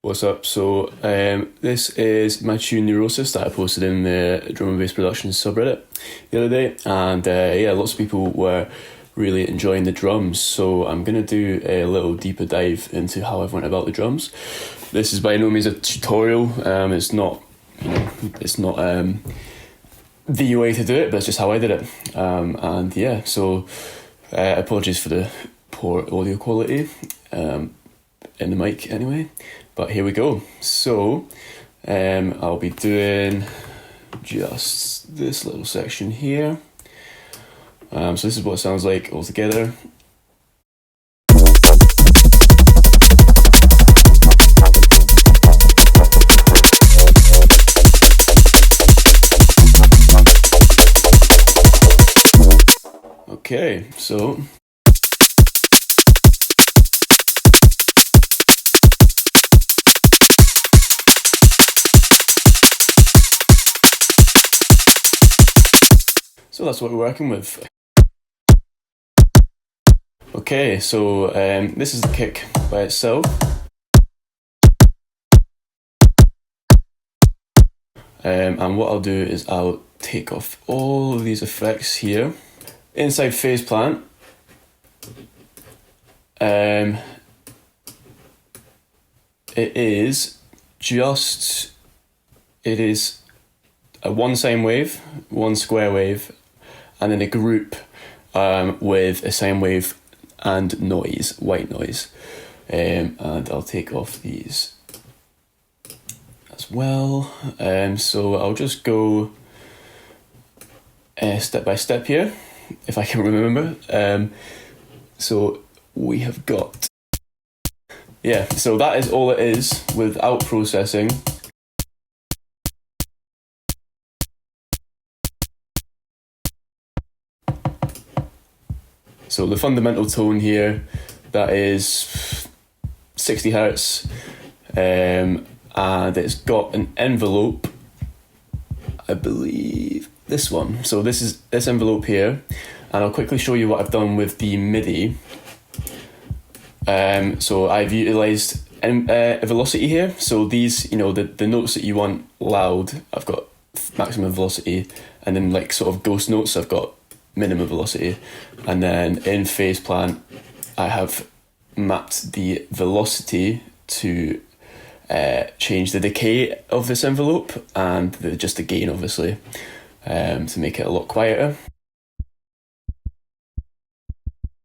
What's up? So, this is my tune Neurosis that I posted in the drum and bass productions subreddit the other day, and yeah, lots of people were really enjoying the drums. So, I'm gonna do a little deeper dive into how I've went about the drums. This is by no means a tutorial. It's not, it's not the way to do it, but it's just how I did it. And yeah, so apologies for the poor audio quality in the mic anyway. But here we go. So I'll be doing just this little section here. So this is what it sounds like all together. Okay, so that's what we're working with. Okay, so this is the kick by itself. And what I'll do is I'll take off all of these effects here. Inside phase plant, it is a one sine wave, one square wave, and then a group with a sine wave and noise, white noise. And I'll take off these as well. So I'll just go step by step here, if I can remember. So we have got, yeah, so that is all it is without processing. So the fundamental tone here, that is 60 hertz, and it's got an envelope, I believe this one. So this is this envelope here, and I'll quickly show you what I've done with the MIDI. So I've utilised a velocity here. So these, the notes that you want loud, I've got maximum velocity, and then like sort of ghost notes, I've got minimum velocity. And then in phase plant, I have mapped the velocity to change the decay of this envelope and just the gain, obviously, to make it a lot quieter.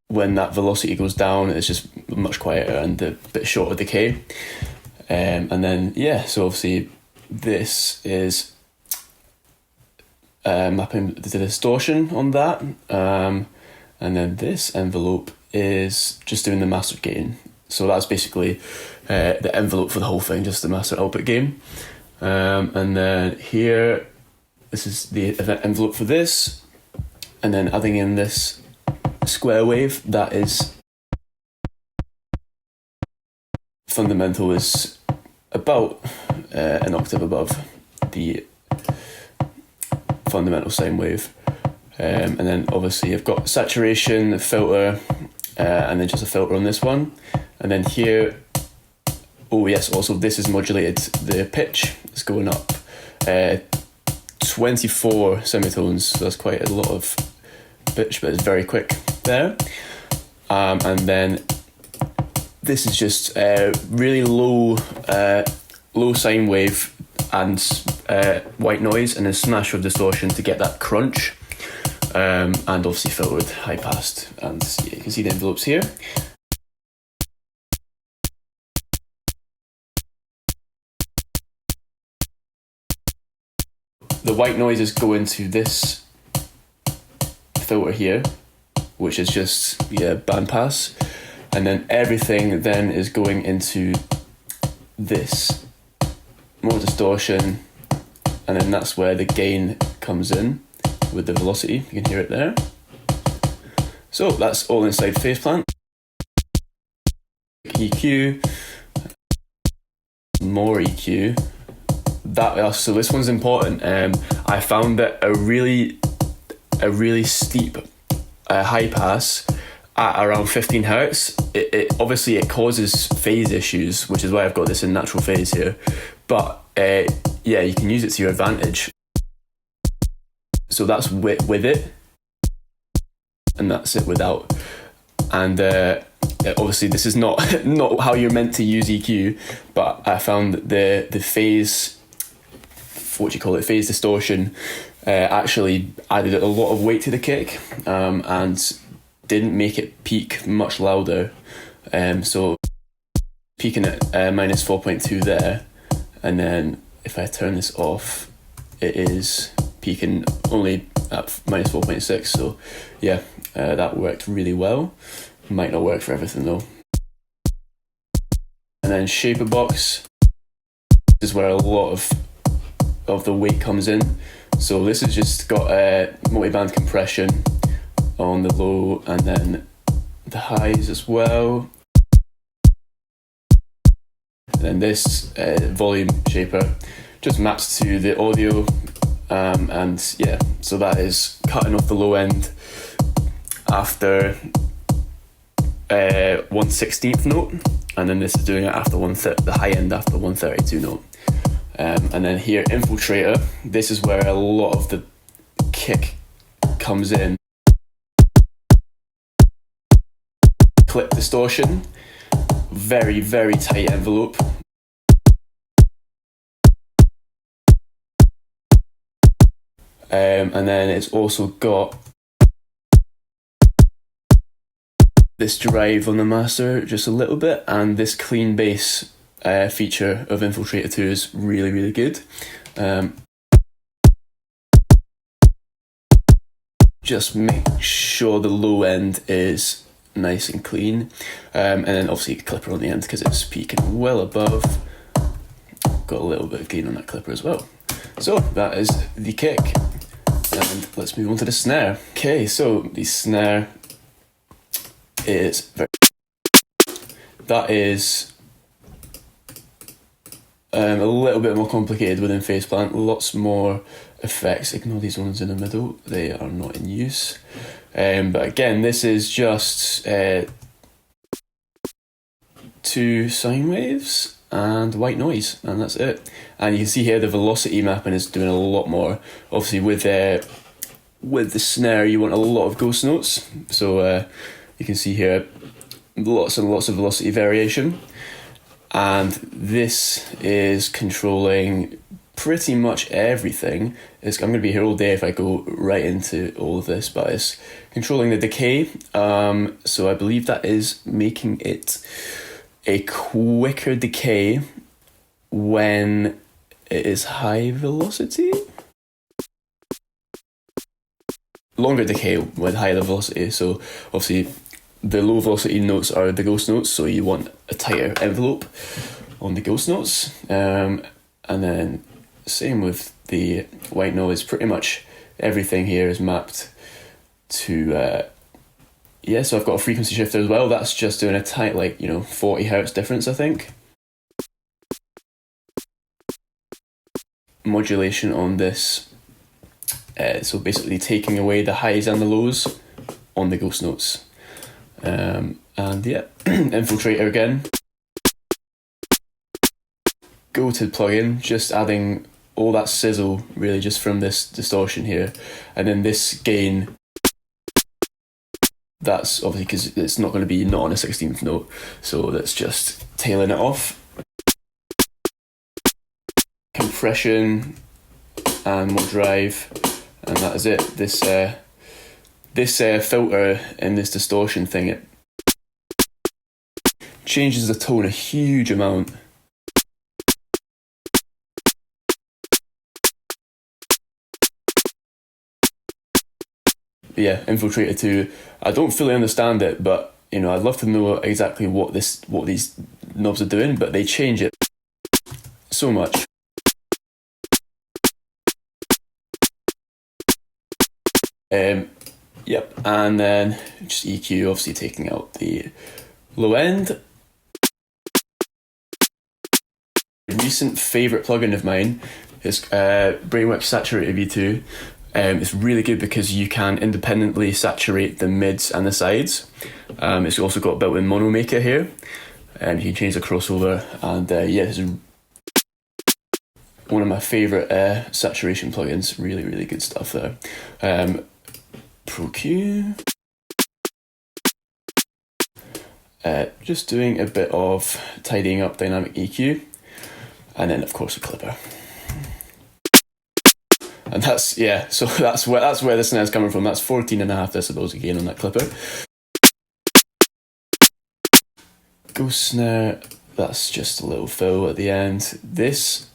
When that velocity goes down, it's just much quieter and a bit shorter decay. And then, yeah, so obviously this is mapping the distortion on that. And then this envelope is just doing the master gain. So that's basically the envelope for the whole thing, just the master output gain. And then here, this is the envelope for this. And then adding in this square wave, that is fundamental, is about an octave above the fundamental sine wave. And then obviously I've got saturation, filter, and then just a filter on this one. And then here, oh yes, also this is modulated, the pitch is going up 24 semitones, so that's quite a lot of pitch, but it's very quick there. And then this is just really low sine wave and white noise, and then smash with distortion to get that crunch. And obviously filtered, high passed, and yeah, you can see the envelopes here. The white noises go into this filter here, which is just band pass, and then everything then is going into this more distortion, and then that's where the gain comes in with the velocity. You can hear it there. So that's all inside phase plant. EQ, more EQ. So this one's important. I found that a really steep high pass at around 15 hertz, it obviously it causes phase issues, which is why I've got this in natural phase here. But yeah, you can use it to your advantage. So that's with it, and that's it without. And obviously this is not how you're meant to use EQ, but I found the phase, phase distortion, actually added a lot of weight to the kick, and didn't make it peak much louder. So peaking at minus 4.2 there, and then if I turn this off, it is peaking only at minus 4.6. So yeah, that worked really well. Might not work for everything though. And then shaper box, this is where a lot of the weight comes in. So this has just got a multi-band compression on the low, and then the highs as well. And then this volume shaper just maps to the audio, and yeah, so that is cutting off the low end after 1/16th note, and then this is doing it after the high end after 132 note. And then here, infiltrator, this is where a lot of the kick comes in. Clip distortion, very, very tight envelope. And then it's also got this drive on the master just a little bit, and this clean bass feature of Infiltrator 2 is really, really good. Just make sure the low end is nice and clean, and then obviously a clipper on the end because it's peaking well above. Got a little bit of gain on that clipper as well. So that is the kick, and let's move on to the snare. Okay, so the snare is that is a little bit more complicated within Faceplant. Lots more effects. Ignore these ones in the middle, they are not in use. But again, this is just 2 sine waves and white noise, and that's it. And you can see here the velocity mapping is doing a lot more. Obviously with the snare you want a lot of ghost notes, so you can see here lots and lots of velocity variation, and this is controlling pretty much everything. I'm going to be here all day if I go right into all of this, but it's controlling the decay, so I believe that is making it a quicker decay when it is high velocity. Longer decay with higher velocity, so obviously the low velocity notes are the ghost notes, so you want a tighter envelope on the ghost notes, and then same with the white noise. Pretty much everything here is mapped to yeah, so I've got a frequency shifter as well. That's just doing a tight 40 hertz difference, I think. Modulation on this, so basically taking away the highs and the lows on the ghost notes. And yeah, Infiltrator again. Goated plugin, just adding all that sizzle really just from this distortion here, and then this gain. That's obviously because it's not going to be not on a 16th note, so that's just tailing it off. Compression and more drive, and that is it. This filter and this distortion thing, it changes the tone a huge amount. Yeah, Infiltrator 2, I don't fully understand it, but I'd love to know exactly what these knobs are doing, but they change it so much. Yep, and then just EQ, obviously taking out the low end. A recent favourite plugin of mine is Brainworks Saturated V2. It's really good because you can independently saturate the mids and the sides. It's also got built-in mono maker here. You can change the crossover, and yeah, this is one of my favourite saturation plugins. Really, really good stuff there. Pro Q. Just doing a bit of tidying up dynamic EQ, and then of course a clipper. And that's, yeah, so that's where the snare's coming from. That's 14.5 decibels again on that clipper. Ghost snare, that's just a little fill at the end. This,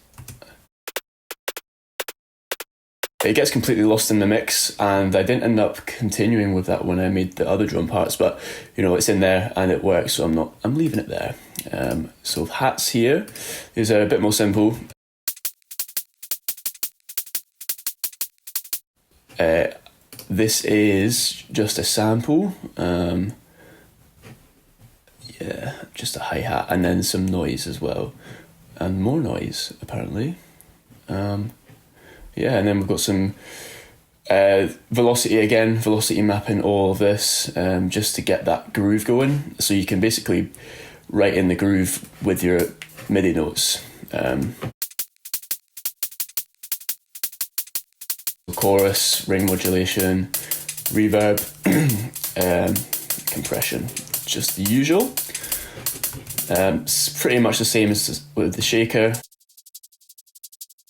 it gets completely lost in the mix, and I didn't end up continuing with that when I made the other drum parts, but you know, it's in there and it works, so I'm leaving it there. So hats here, these are a bit more simple. This is just a sample, yeah, just a hi-hat, and then some noise as well, and more noise apparently. Yeah, and then we've got some velocity mapping all of this, just to get that groove going, so you can basically write in the groove with your MIDI notes. Chorus, ring modulation, reverb, compression, just the usual. It's pretty much the same as with the shaker.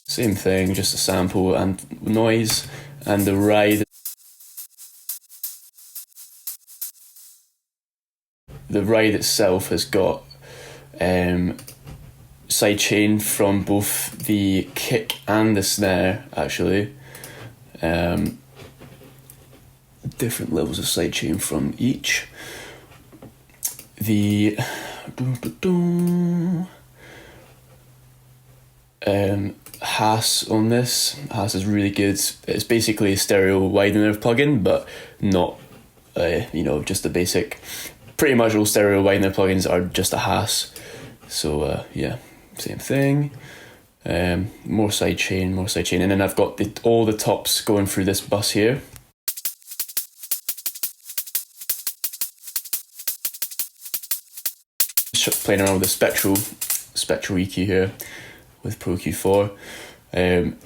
Same thing, just a sample and noise, and the ride. The ride itself has got sidechain from both the kick and the snare, actually. Different levels of sidechain from each. The Haas on this. Haas is really good. It's basically a stereo widener plugin, but not you know, just the basic. Pretty much all stereo widener plugins are just a Haas. So yeah, same thing. More sidechain, and then I've got all the tops going through this bus here. Just playing around with the spectral EQ here with Pro Q4, and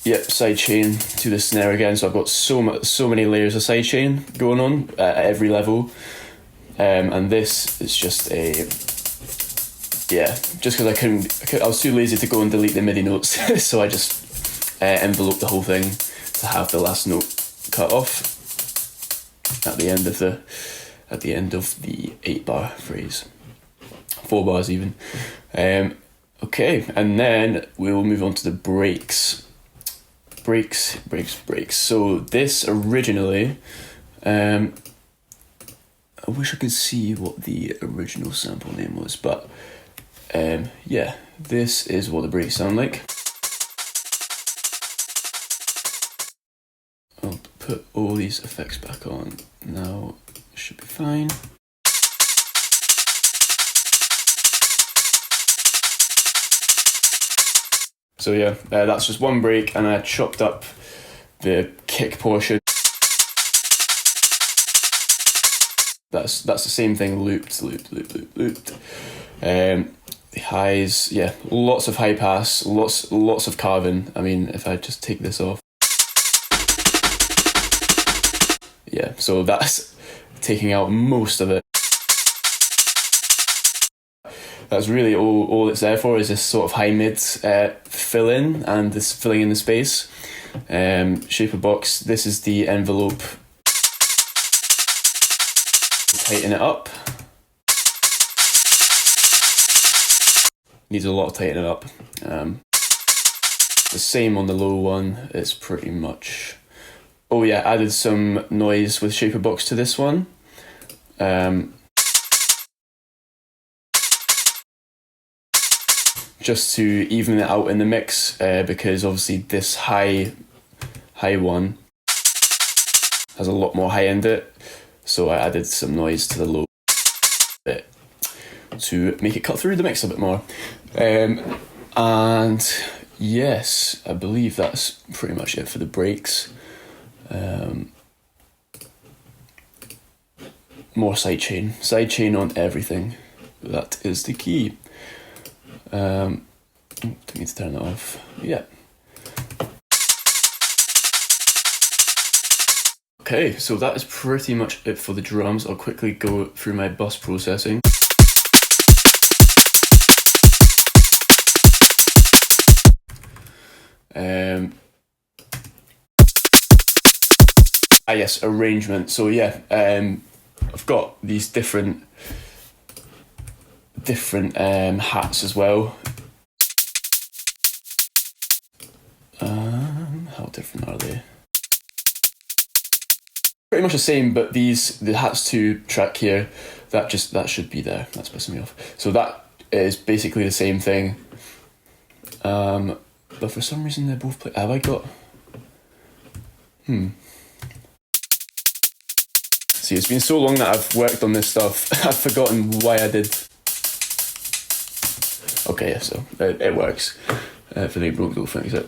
yep, sidechain to the snare again. So I've got so many layers of sidechain going on at every level, and this is just a. Yeah, just because I was too lazy to go and delete the MIDI notes, so I just enveloped the whole thing to have the last note cut off at the end of the 8-bar phrase, 4 bars even. Okay, and then we will move on to the breaks. Breaks. So this originally, I wish I could see what the original sample name was, but. Yeah, this is what the breaks sound like. I'll put all these effects back on now. Should be fine. So yeah, that's just one break, and I chopped up the kick portion. That's the same thing, looped. The highs, yeah, lots of high pass, lots of carving. I mean, if I just take this off, yeah, so that's taking out most of it. That's really all it's there for, is this sort of high mid fill in, and this filling in the space. Shaper box, this is the envelope. Tighten it up. Needs a lot of tightening up. The same on the low one. It's pretty much. Oh yeah, added some noise with Shaper Box to this one. Just to even it out in the mix, because obviously this high one has a lot more high in it. So I added some noise to the low bit to make it cut through the mix a bit more. And yes, I believe that's pretty much it for the breaks. More sidechain on everything. That is the key. Don't need to turn that off. Yeah. Okay, so that is pretty much it for the drums. I'll quickly go through my bus processing. Yes, arrangement. So yeah, I've got these different hats as well. How different are they? Pretty much the same, but the hats 2 track here, that should be there. That's pissing me off. So that is basically the same thing. But for some reason they both play. Have I got? See, it's been so long that I've worked on this stuff, I've forgotten why I did. Okay, yeah, so it works. If it ain't broke, don't fix it.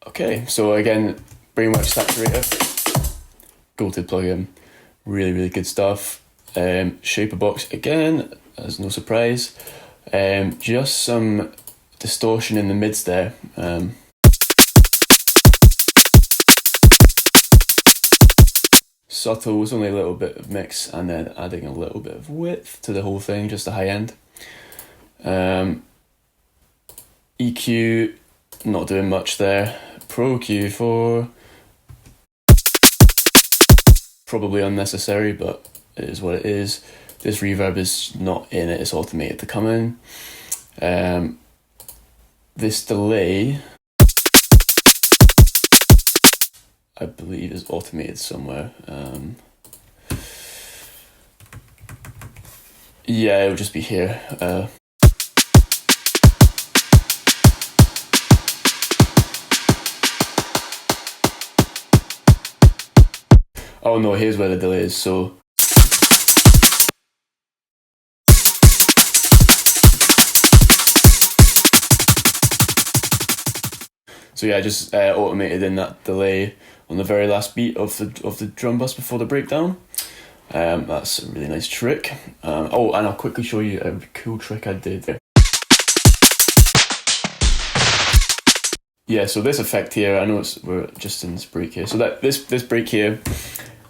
Okay, so again, Brainworks Saturator, goated plugin, really, really good stuff. Shaper box again, as no surprise. Just some distortion in the mids there. Subtle was only a little bit of mix, and then adding a little bit of width to the whole thing, just a high end. EQ, not doing much there. Pro Q4, probably unnecessary, but it is what it is. This reverb is not in it, it's automated to come in. This delay, I believe, is automated somewhere. Yeah, it'll just be here. Oh no, here's where the delay is, so. So yeah, I just automated in that delay on the very last beat of the drum bus before the breakdown. That's a really nice trick. Oh, and I'll quickly show you a cool trick I did. Yeah, so this effect here, I know we're just in this break here. So that this break here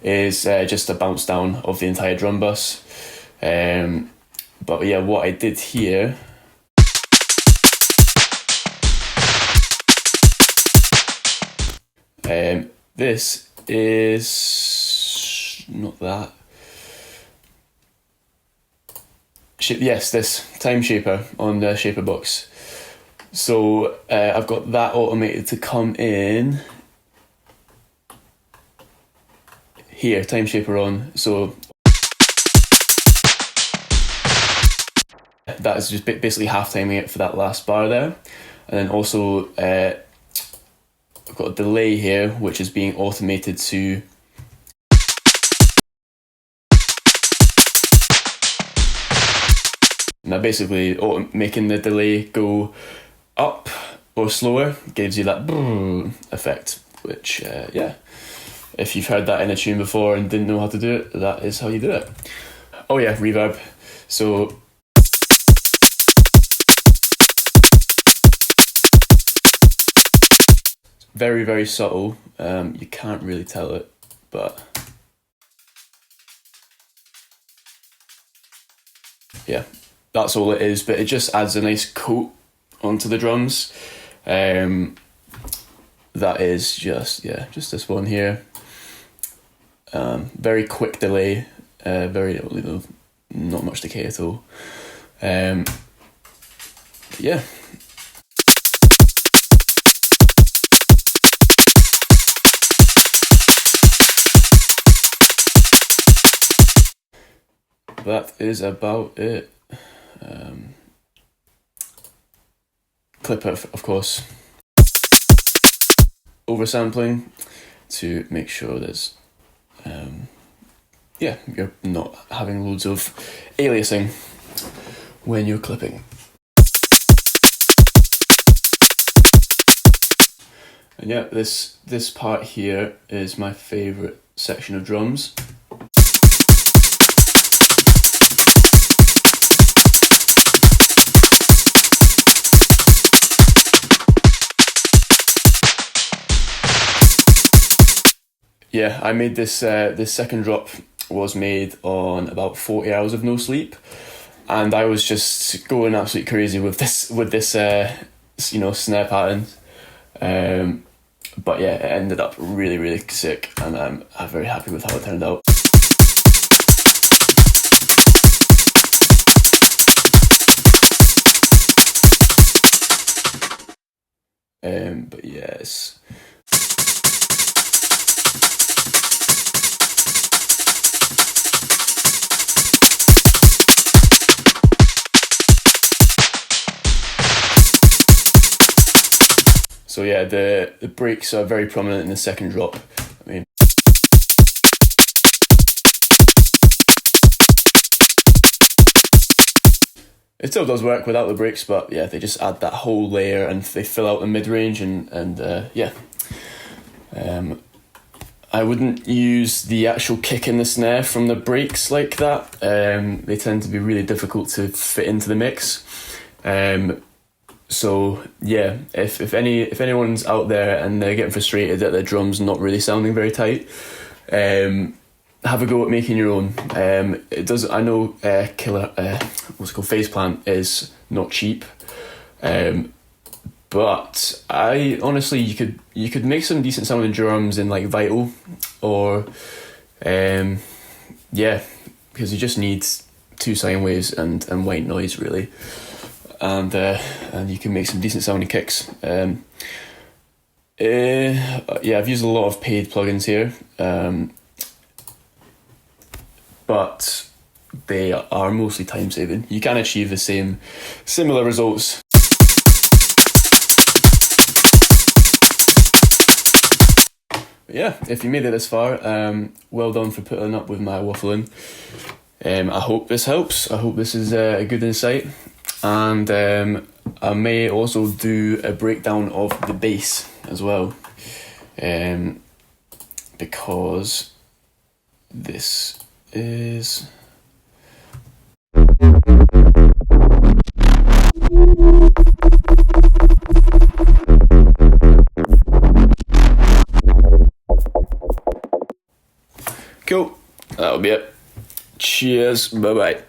is just a bounce down of the entire drum bus. But yeah, what I did here. This is not that. Yes, this time shaper on the shaper box. So I've got that automated to come in here, time shaper on. So that is just basically half timing it for that last bar there, and then also I've got a delay here, which is being automated to now basically making the delay go up or slower gives you that effect, which yeah, if you've heard that in a tune before and didn't know how to do it, that is how you do it. Oh yeah, reverb. So very, very subtle. You can't really tell it, but yeah, that's all it is. But it just adds a nice coat onto the drums. That is just this one here. Very quick delay. Very not much decay at all. Yeah. That is about it. Clipper, of course. Oversampling to make sure there's, yeah, you're not having loads of aliasing. when you're clipping. And yeah, this part here is my favourite section of drums. Yeah, I made this second drop was made on about 40 hours of no sleep, and I was just going absolutely crazy with this snare pattern. But yeah, it ended up really, really sick, and I'm very happy with how it turned out. But yes. So yeah, the breaks are very prominent in the second drop. I mean, it still does work without the breaks, but yeah, they just add that whole layer and they fill out the mid-range and yeah. I wouldn't use the actual kick in the snare from the breaks like that. They tend to be really difficult to fit into the mix. So yeah, if anyone's out there and they're getting frustrated that their drum's not really sounding very tight, have a go at making your own. It does. I know Faceplant is not cheap, but I honestly you could make some decent sounding drums in like Vital, or yeah, because you just need 2 sine waves and white noise really. And you can make some decent sounding kicks. Yeah, I've used a lot of paid plugins here, but they are mostly time saving. You can achieve the similar results. Yeah, if you made it this far, well done for putting up with my waffling. I hope this helps. I hope this is a good insight. And I may also do a breakdown of the bass as well, because this is... Cool, that'll be it. Cheers, bye-bye.